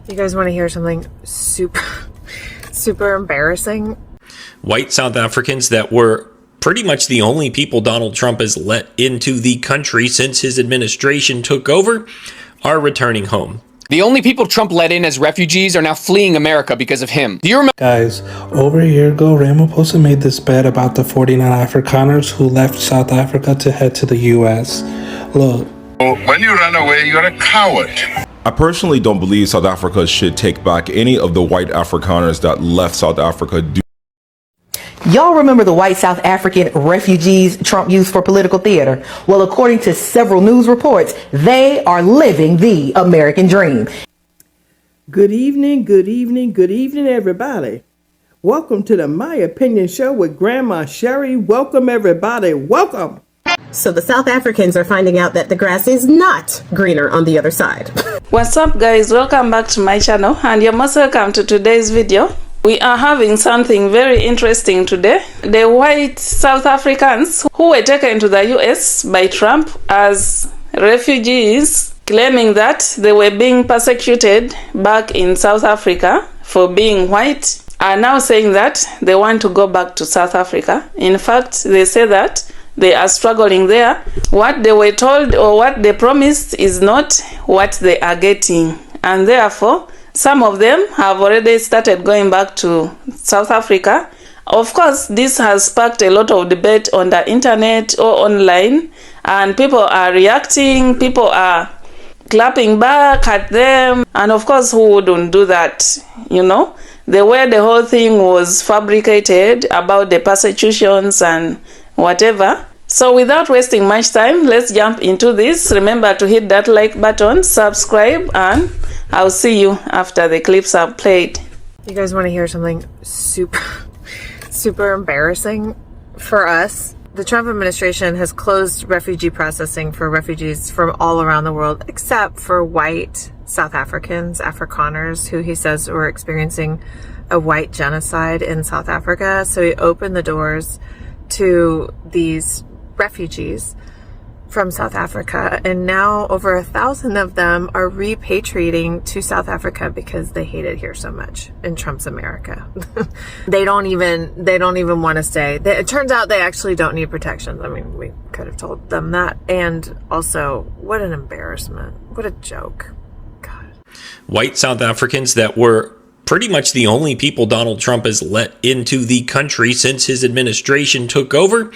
You guys want to hear something super embarrassing? White South Africans that were pretty much the only people Donald Trump has let into the country since his administration took over are returning home. The only people Trump let in as refugees are now fleeing America because of him. Do you remember? Guys, over a year ago, Ramaphosa made this bet about the 49 Afrikaners who left South Africa to head to the U.S. Look. When you run away, you're a coward. I personally don't believe South Africa should take back any of the white Afrikaners that left South Africa. Y'all remember the white South African refugees Trump used for political theater? Well, according to several news reports, they are living the American dream. Good evening, everybody. Welcome to the My Opinion Show with Grandma Sherry. Welcome, everybody. Welcome. So the South Africans are finding out that the grass is not greener on the other side. What's up, guys? Welcome back to my channel, and you're most welcome to today's video. We are having something very interesting today. The white South Africans who were taken to the US by Trump as refugees, claiming that they were being persecuted back in South Africa for being white, are now saying that they want to go back to South Africa. In fact, they say that they are struggling there. What they were told or what they promised is not what they are getting, and therefore some of them have already started going back to South Africa. Of course, this has sparked a lot of debate on the internet or online, and people are reacting, people are clapping back at them, and of course, who wouldn't do that? You know, the way the whole thing was fabricated about the persecutions and whatever. So without wasting much time, let's jump into this. Remember to hit that like button, subscribe, and I'll see you after the clips are played. You guys want to hear something super embarrassing for us? The Trump administration has closed refugee processing for refugees from all around the world, except for white South Africans, Afrikaners, who he says were experiencing a white genocide in South Africa. So he opened the doors to these refugees from South Africa, and now over 1,000 of them are repatriating to South Africa because they hate it here so much in Trump's America. They don't even want to stay. It turns out they actually don't need protections. I mean, we could have told them that. And also, what an embarrassment. What a joke. God. White South Africans that were pretty much the only people Donald Trump has let into the country since his administration took over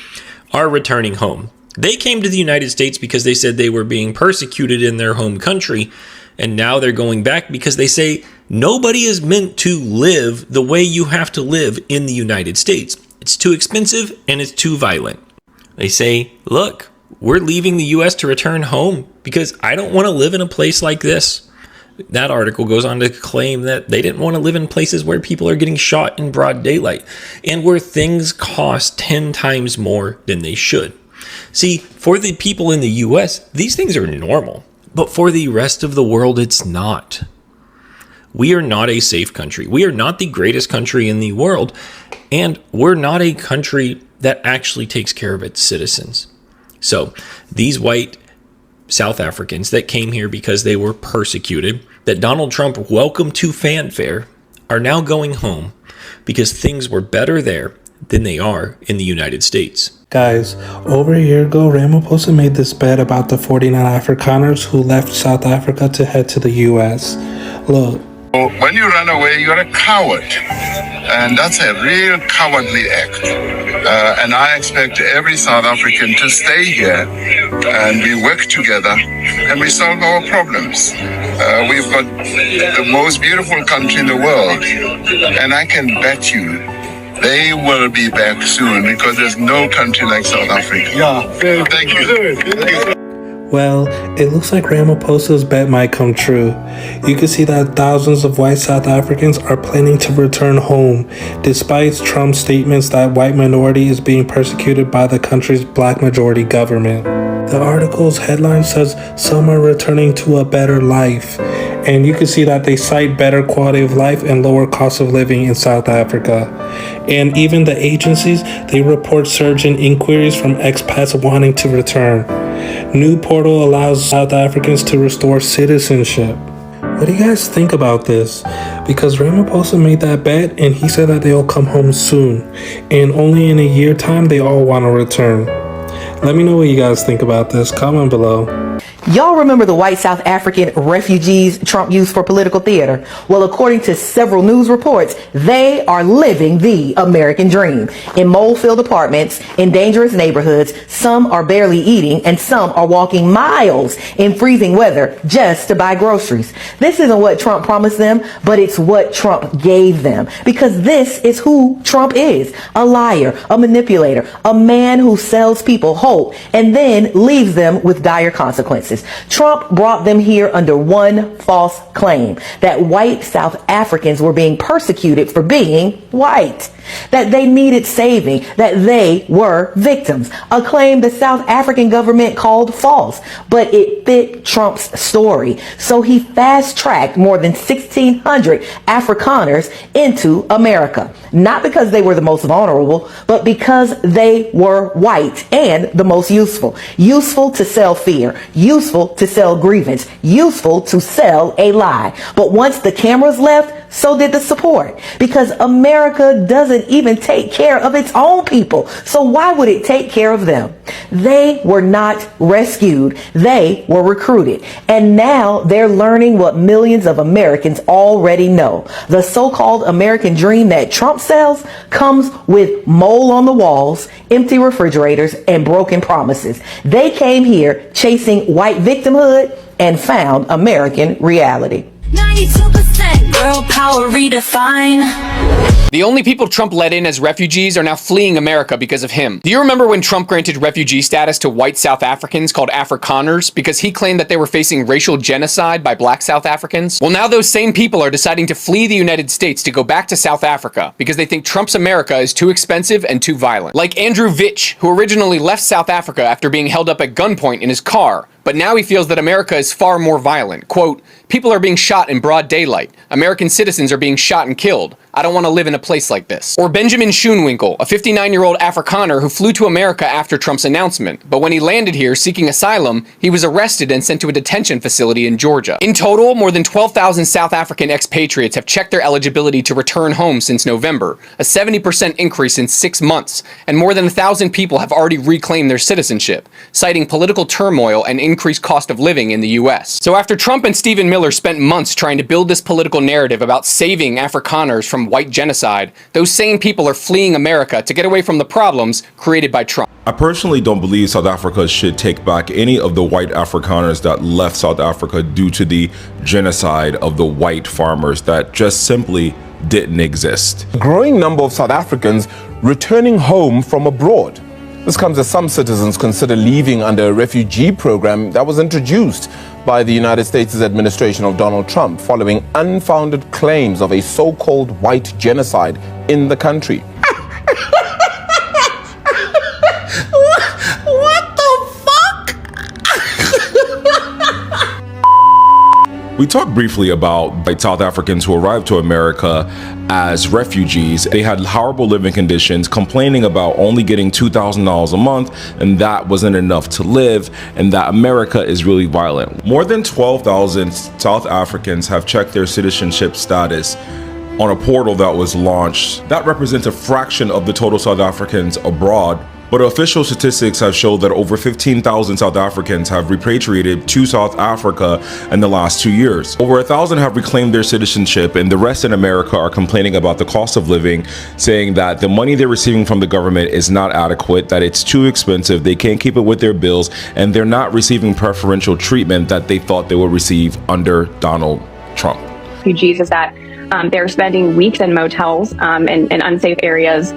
are returning home. They came to the United States because they said they were being persecuted in their home country, and now they're going back because they say nobody is meant to live the way you have to live in the United States. It's too expensive and it's too violent. They say, look, we're leaving the U.S. to return home because I don't want to live in a place like this. That article goes on to claim that they didn't want to live in places where people are getting shot in broad daylight and where things cost 10 times more than they should. See, for the people in the U.S., these things are normal, but for the rest of the world, it's not. We are not a safe country. We are not the greatest country in the world, and we're not a country that actually takes care of its citizens. So these white South Africans that came here because they were persecuted, that Donald Trump welcomed to fanfare, are now going home because things were better there than they are in the United States. Guys, over a year ago, Ramaphosa made this bet about the 49 Afrikaners who left South Africa to head to the U.S. Look. When you run away, you're a coward. And that's a real cowardly act. And I expect every South African to stay here and we work together and we solve our problems. We've got the most beautiful country in the world. And I can bet you they will be back soon because there's no country like South Africa. Yeah. Thank you. Well, it looks like Ramaphosa's bet might come true. You can see that thousands of white South Africans are planning to return home, despite Trump's statements that white minority is being persecuted by the country's black majority government. The article's headline says some are returning to a better life, and you can see that they cite better quality of life and lower cost of living in South Africa. And even the agencies, they report surge in inquiries from expats wanting to return. New portal allows South Africans to restore citizenship. What do you guys think about this? Because Ramaphosa made that bet and he said that they'll come home soon. And only in a year time they all want to return. Let me know what you guys think about this. Comment below. Y'all remember the white South African refugees Trump used for political theater? Well, according to several news reports, they are living the American dream. In mole-filled apartments, in dangerous neighborhoods, some are barely eating and some are walking miles in freezing weather just to buy groceries. This isn't what Trump promised them, but it's what Trump gave them. Because this is who Trump is. A liar, a manipulator, a man who sells people hope and then leaves them with dire consequences. Trump brought them here under one false claim, that white South Africans were being persecuted for being white, that they needed saving, that they were victims, a claim the South African government called false, but it fit Trump's story. So he fast-tracked more than 1,600 Afrikaners into America, not because they were the most vulnerable, but because they were white and the most useful. Useful to sell fear, useful to sell grievance, useful to sell a lie. But once the cameras left, so did the support, because America doesn't even take care of its own people. So why would it take care of them? They were not rescued. They were recruited. And now they're learning what millions of Americans already know. The so-called American dream that Trump sells comes with mole on the walls, empty refrigerators, and broken promises. They came here chasing white victimhood and found American reality. 92% girl power redefined. The only people Trump let in as refugees are now fleeing America because of him. Do you remember when Trump granted refugee status to white South Africans called Afrikaners because he claimed that they were facing racial genocide by black South Africans? Well, now those same people are deciding to flee the United States to go back to South Africa because they think Trump's America is too expensive and too violent. Like Andrew Vitch, who originally left South Africa after being held up at gunpoint in his car, but now he feels that America is far more violent. Quote, "People are being shot in broad daylight. American citizens are being shot and killed. I don't want to live in a place like this." Or Benjamin Schoenwinkel, a 59-year-old Afrikaner who flew to America after Trump's announcement, but when he landed here seeking asylum, he was arrested and sent to a detention facility in Georgia. In total, more than 12,000 South African expatriates have checked their eligibility to return home since November, a 70% increase in 6 months, and more than 1,000 people have already reclaimed their citizenship, citing political turmoil and increased cost of living in the US. So after Trump and Stephen Miller spent months trying to build this political narrative about saving Afrikaners from white genocide, those same people are fleeing America to get away from the problems created by Trump. I personally don't believe South Africa should take back any of the white Afrikaners that left South Africa due to the genocide of the white farmers that just simply didn't exist. A growing number of South Africans returning home from abroad. This comes as some citizens consider leaving under a refugee program that was introduced by the United States' administration of Donald Trump following unfounded claims of a so-called white genocide in the country. What the fuck? We talked briefly about white South Africans who arrived to America as refugees. They had horrible living conditions, complaining about only getting $2,000 a month, and that wasn't enough to live, and that America is really violent. More than 12,000 South Africans have checked their citizenship status on a portal that was launched. That represents a fraction of the total South Africans abroad. But official statistics have showed that over 15,000 South Africans have repatriated to South Africa in the last 2 years. Over 1,000 have reclaimed their citizenship, and the rest in America are complaining about the cost of living, saying that the money they're receiving from the government is not adequate, that it's too expensive, they can't keep it with their bills, and they're not receiving preferential treatment that they thought they would receive under Donald Trump. Refugees is that they're spending weeks in motels in unsafe areas.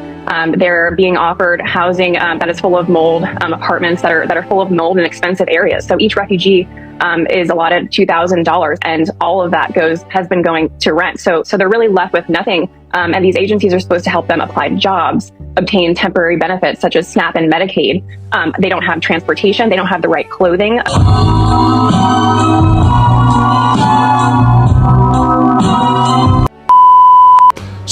They're being offered housing that is full of mold, apartments that are full of mold in expensive areas. So each refugee is allotted $2,000, and all of that has been going to rent. So they're really left with nothing. And these agencies are supposed to help them apply jobs, obtain temporary benefits such as SNAP and Medicaid. They don't have transportation. They don't have the right clothing.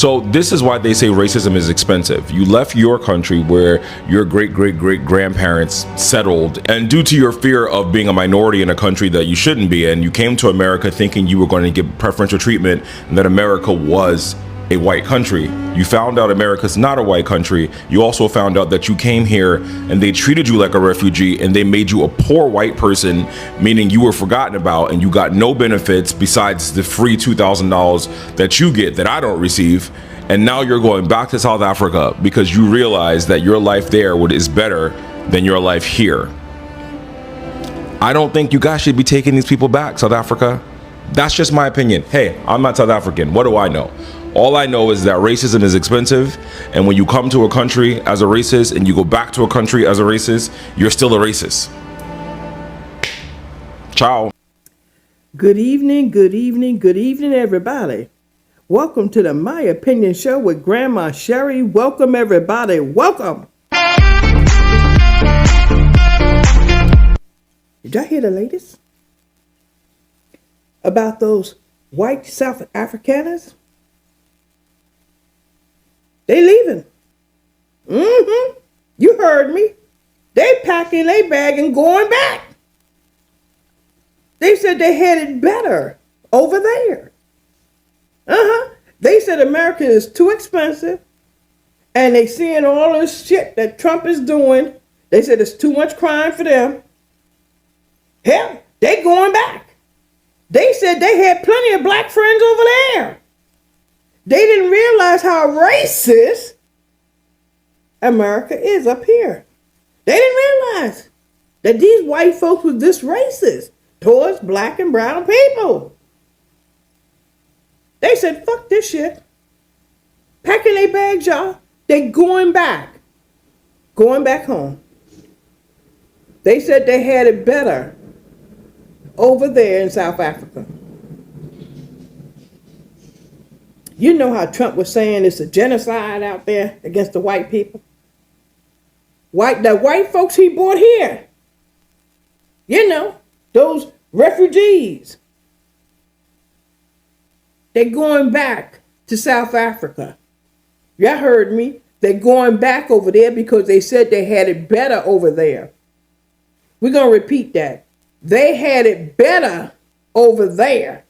So this is why they say racism is expensive. You left your country where your great-great-great-grandparents settled, and due to your fear of being a minority in a country that you shouldn't be in, you came to America thinking you were going to get preferential treatment and that America was a white country. You found out America's not a white country. You also found out that you came here and they treated you like a refugee and they made you a poor white person, meaning you were forgotten about and you got no benefits besides the free $2,000 that you get that I don't receive. And now you're going back to South Africa because you realize that your life there is better than your life here. I don't think you guys should be taking these people back, South Africa. That's just my opinion. Hey, I'm not South African. What do I know? All I know is that racism is expensive, and when you come to a country as a racist and you go back to a country as a racist, you're still a racist. Ciao. Good evening, everybody. Welcome to the My Opinion Show with Grandma Sherry. Welcome, everybody. Welcome. Did y'all hear the latest about those white South Africans? They leaving. You heard me. They packing their bag and going back. They said they had it better over there. They said America is too expensive, and they seeing all this shit that Trump is doing. They said it's too much crime for them. Hell, they going back. They said they had plenty of black friends over there. They didn't realize how racist America is up here. They didn't realize that these white folks were this racist towards black and brown people. They said, fuck this shit. Packing their bags, y'all. They going back. Going back home. They said they had it better over there in South Africa. You know how Trump was saying it's a genocide out there against the white people? The white folks he brought here. You know, those refugees. They're going back to South Africa. Y'all heard me. They're going back over there because they said they had it better over there. We're going to repeat that. They had it better over there.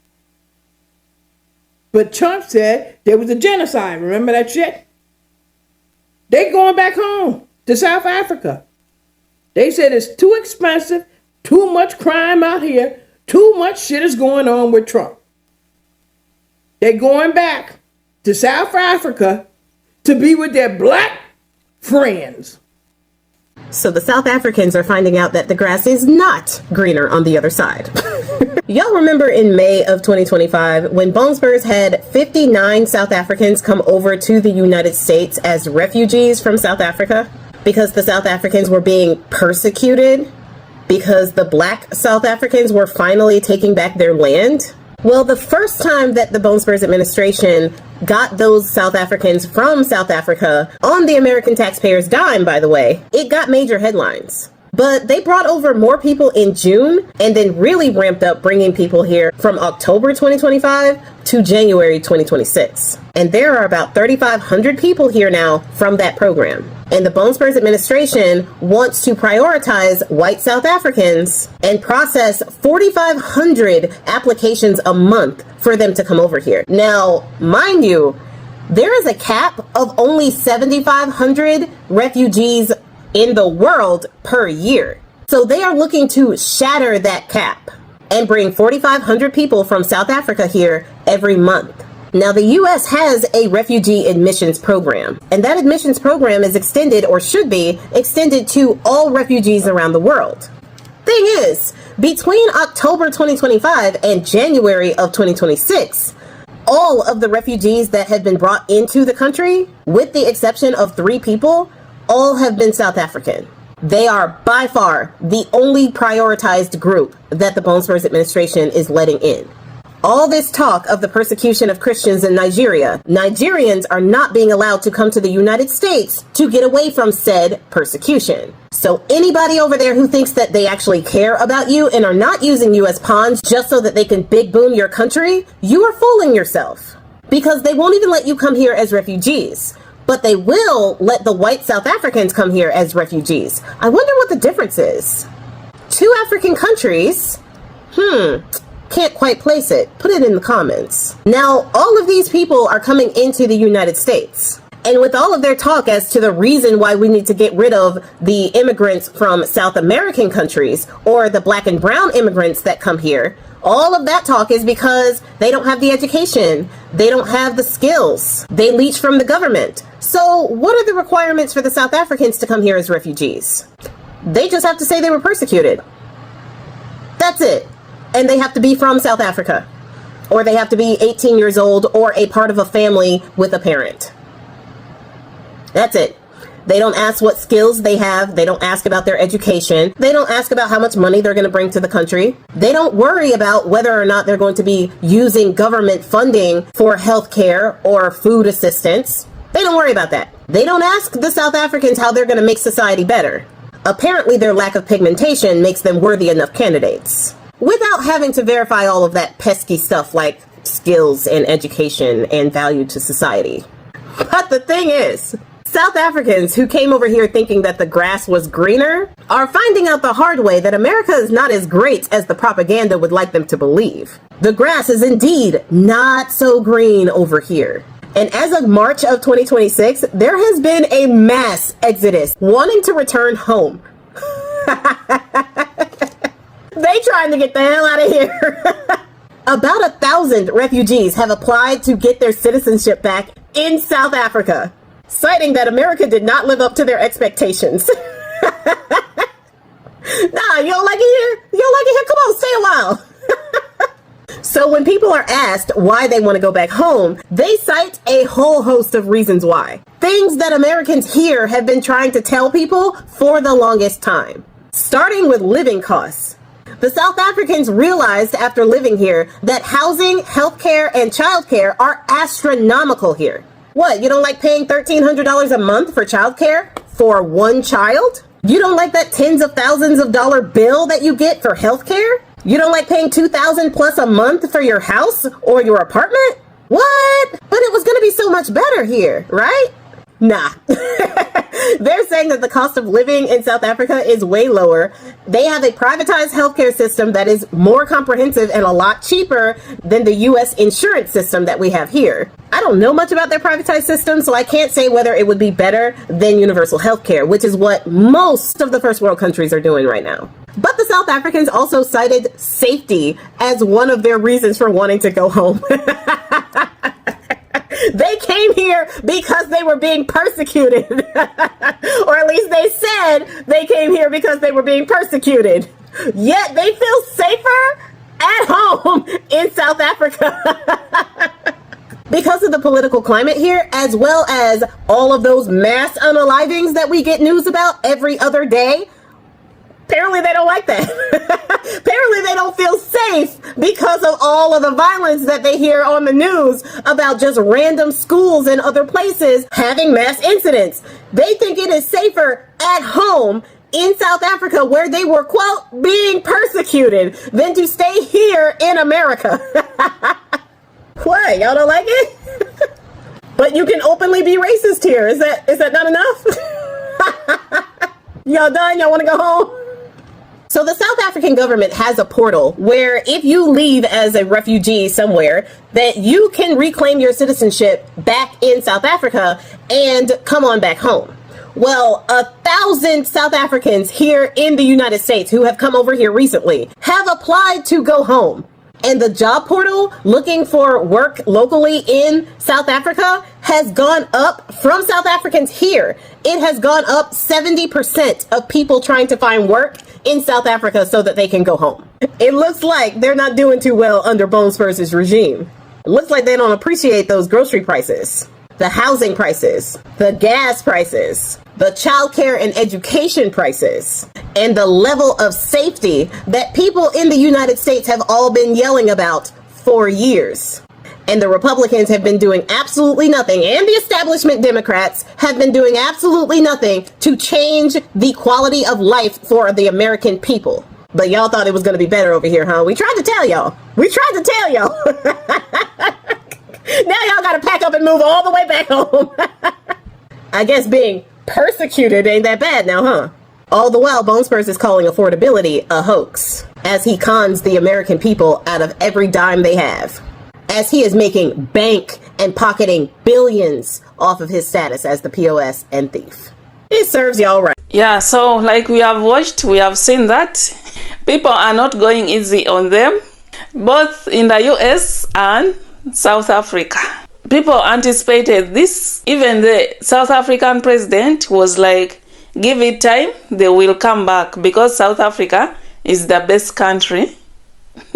But Trump said there was a genocide. Remember that shit? They going back home to South Africa. They said it's too expensive, too much crime out here, too much shit is going on with Trump. They're going back to South Africa to be with their black friends. So the South Africans are finding out that the grass is not greener on the other side. Y'all remember in May of 2025 when Bone Spurs had 59 South Africans come over to the United States as refugees from South Africa because the South Africans were being persecuted because the black South Africans were finally taking back their land? Well, the first time that the Bone Spurs administration got those South Africans from South Africa on the American taxpayers' dime, by the way, it got major headlines. But they brought over more people in June and then really ramped up bringing people here from October 2025 to January 2026. And there are about 3,500 people here now from that program. And the Bone Spurs administration wants to prioritize white South Africans and process 4,500 applications a month for them to come over here. Now, mind you, there is a cap of only 7,500 refugees in the world per year. So they are looking to shatter that cap and bring 4,500 people from South Africa here every month. Now, the U.S. has a refugee admissions program, and that admissions program is extended, or should be extended, to all refugees around the world. Thing is, between October 2025 and January of 2026, all of the refugees that have been brought into the country, with the exception of 3 people, all have been South African. They are by far the only prioritized group that the Bone Spurs administration is letting in. All this talk of the persecution of Christians in Nigeria, Nigerians are not being allowed to come to the United States to get away from said persecution. So anybody over there who thinks that they actually care about you and are not using you as pawns just so that they can big boom your country, you are fooling yourself. because they won't even let you come here as refugees. But they will let the white South Africans come here as refugees. I wonder what the difference is. 2 African countries? Can't quite place it. Put it in the comments. Now, all of these people are coming into the United States. And with all of their talk as to the reason why we need to get rid of the immigrants from South American countries or the black and brown immigrants that come here, all of that talk is because they don't have the education. They don't have the skills. They leech from the government. So what are the requirements for the South Africans to come here as refugees? They just have to say they were persecuted. That's it. And they have to be from South Africa. Or they have to be 18 years old or a part of a family with a parent. That's it. They don't ask what skills they have. They don't ask about their education. They don't ask about how much money they're going to bring to the country. They don't worry about whether or not they're going to be using government funding for health care or food assistance. They don't worry about that. They don't ask the South Africans how they're going to make society better. Apparently, their lack of pigmentation makes them worthy enough candidates, without having to verify all of that pesky stuff like skills and education and value to society. But the thing is, South Africans who came over here thinking that the grass was greener are finding out the hard way that America is not as great as the propaganda would like them to believe. The grass is indeed not so green over here. And as of March of 2026, there has been a mass exodus wanting to return home. They trying to get the hell out of here. About 1,000 refugees have applied to get their citizenship back in South Africa, citing that America did not live up to their expectations. Nah, you don't like it here? You don't like it here? Come on, stay a while. So when people are asked why they want to go back home, they cite a whole host of reasons why. Things that Americans here have been trying to tell people for the longest time. Starting with living costs. The South Africans realized after living here that housing, healthcare, and childcare are astronomical here. What, you don't like paying $1,300 a month for childcare for one child? You don't like that tens of thousands of dollar bill that you get for healthcare? You don't like paying $2,000 plus a month for your house or your apartment? What? But it was gonna be so much better here, right? Nah. They're saying that the cost of living in South Africa is way lower. They have a privatized healthcare system that is more comprehensive and a lot cheaper than the US insurance system that we have here. I don't know much about their privatized system, so I can't say whether it would be better than universal healthcare, which is what most of the first world countries are doing right now. But the South Africans also cited safety as one of their reasons for wanting to go home. They came here because they were being persecuted. Or at least they said they came here because they were being persecuted. Yet they feel safer at home in South Africa. Because of the political climate here, as well as all of those mass unalivings that we get news about every other day, apparently they don't like that. Apparently they don't feel safe because of all of the violence that they hear on the news about just random schools and other places having mass incidents. They think it is safer at home in South Africa, where they were, quote, being persecuted, than to stay here in America. What, y'all don't like it? But you can openly be racist here. Is that not enough? Y'all done? Y'all want to go home? So the South African government has a portal where if you leave as a refugee somewhere, that you can reclaim your citizenship back in South Africa and come on back home. Well, 1,000 South Africans here in the United States who have come over here recently have applied to go home. And the job portal looking for work locally in South Africa has gone up from South Africans here. It has gone up 70% of people trying to find work in South Africa so that they can go home. It looks like they're not doing too well under Bone Spurs' regime. It looks like they don't appreciate those grocery prices, the housing prices, the gas prices, the childcare and education prices, and the level of safety that people in the United States have all been yelling about for years. And the Republicans have been doing absolutely nothing, and the establishment Democrats have been doing absolutely nothing to change the quality of life for the American people. But y'all thought it was going to be better over here, huh? We tried to tell y'all. We tried to tell y'all. Now y'all gotta pack up and move all the way back home. I guess being persecuted ain't that bad now, huh? All the while, Bone Spurs is calling affordability a hoax, as he cons the American people out of every dime they have, as he is making bank and pocketing billions off of his status as the POS and thief. It serves y'all right. Yeah, so like we have watched, we have seen that people are not going easy on them, both in the US and South Africa. People anticipated this. Even the South African president was like, give it time, they will come back, because South Africa is the best country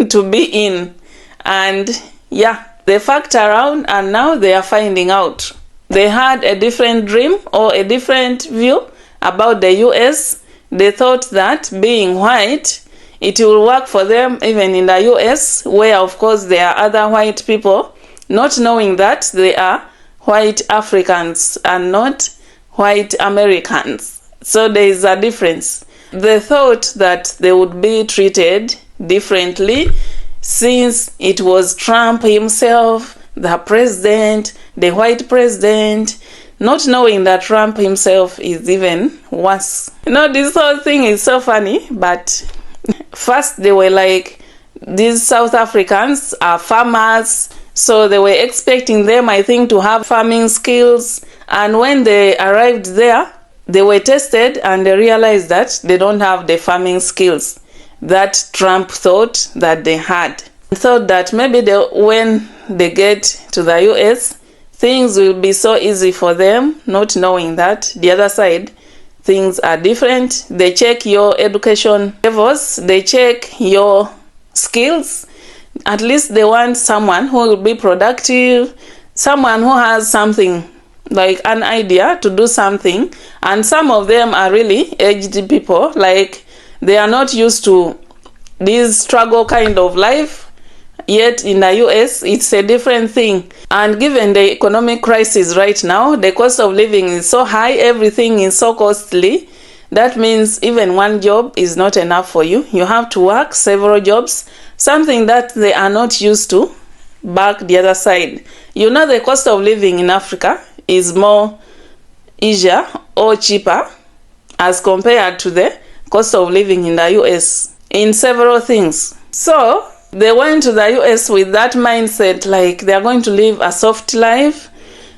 to be in. And yeah, they fucked around and now they are finding out. They had a different dream or a different view about the US. They thought that being white, it will work for them even in the US, where of course there are other white people, not knowing that they are white Africans and not white Americans. So there is a difference. They thought that they would be treated differently since it was Trump himself, the president, the white president, not knowing that Trump himself is even worse. You know, this whole thing is so funny, but first they were like, these South Africans are farmers, so they were expecting them, I think, to have farming skills. And when they arrived there, they were tested and they realized that they don't have the farming skills that Trump thought that they had. They thought that maybe when they get to the US, things will be so easy for them, not knowing that the other side, things are different. They check your education levels, they check your skills. At least they want someone who will be productive, someone who has something, like an idea to do something. And some of them are really aged people, like they are not used to this struggle kind of life. Yet in the US, it's a different thing. And given the economic crisis right now, the cost of living is so high, everything is so costly. That means even one job is not enough for you. You have to work several jobs, something that they are not used to back the other side. You know, the cost of living in Africa is more easier or cheaper as compared to the cost of living in the US in several things. So they went to the US with that mindset, like they are going to live a soft life,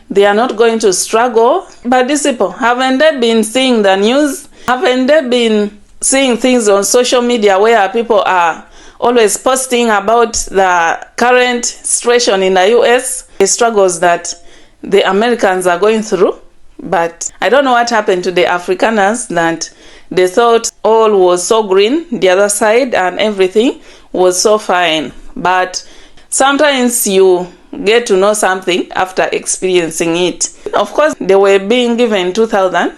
they are not going to struggle. But these people, haven't they been seeing the news? Haven't they been seeing things on social media where people are always posting about the current situation in the US, the struggles that the Americans are going through? But I don't know what happened to the Afrikaners, that they thought all was so green, the other side, and everything was so fine. But sometimes you get to know something after experiencing it. Of course, they were being given $2,000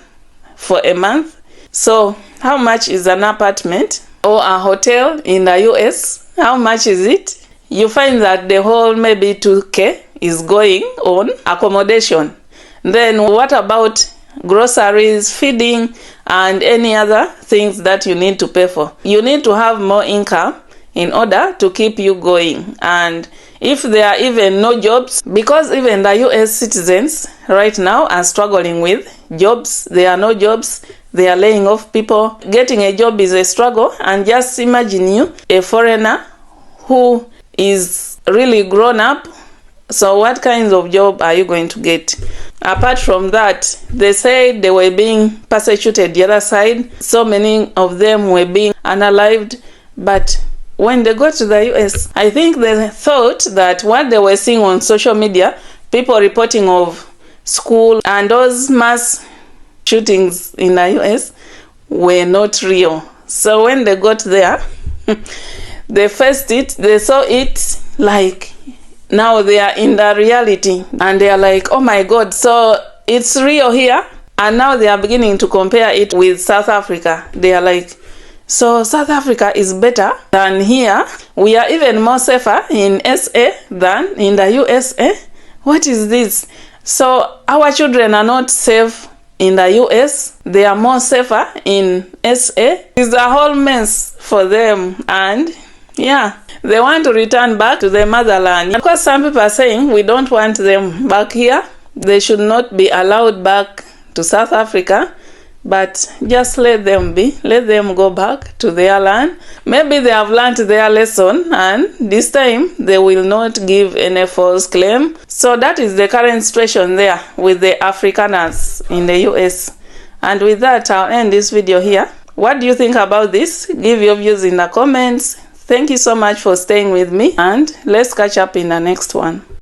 for a month. So how much is an apartment or a hotel in the US? How much is it? You find that the whole maybe $2,000 is going on accommodation. Then what about groceries, feeding, and any other things that you need to pay for? You need to have more income in order to keep you going. And if there are even no jobs, because even the US citizens right now are struggling with jobs, there are no jobs, they are laying off people. Getting a job is a struggle. And just imagine you, a foreigner who is really grown up. So what kinds of job are you going to get? Apart from that, they said they were being persecuted the other side. So many of them were being unalived. But when they got to the US, I think they thought that what they were seeing on social media, people reporting of school and those mass shootings in the US, were not real. So when they got there, they faced it, they saw it, like now they are in the reality, and they are like, oh my God, so it's real here. And now they are beginning to compare it with South Africa. They are like, so South Africa is better than here. We are even more safer in SA than in the USA. What is this? So our children are not safe in the US. They are more safer in SA. It's a whole mess for them. And yeah, They want to return back to the motherland. Of course, some people are saying we don't want them back here. They should not be allowed back to South Africa. But just let them be. Let them go back to their land. Maybe they have learned their lesson, and this time they will not give any false claim. So that is the current situation there with the Afrikaners in the US. And with that, I'll end this video here. What do you think about this? Give your views in the comments. Thank you so much for staying with me, and let's catch up in the next one.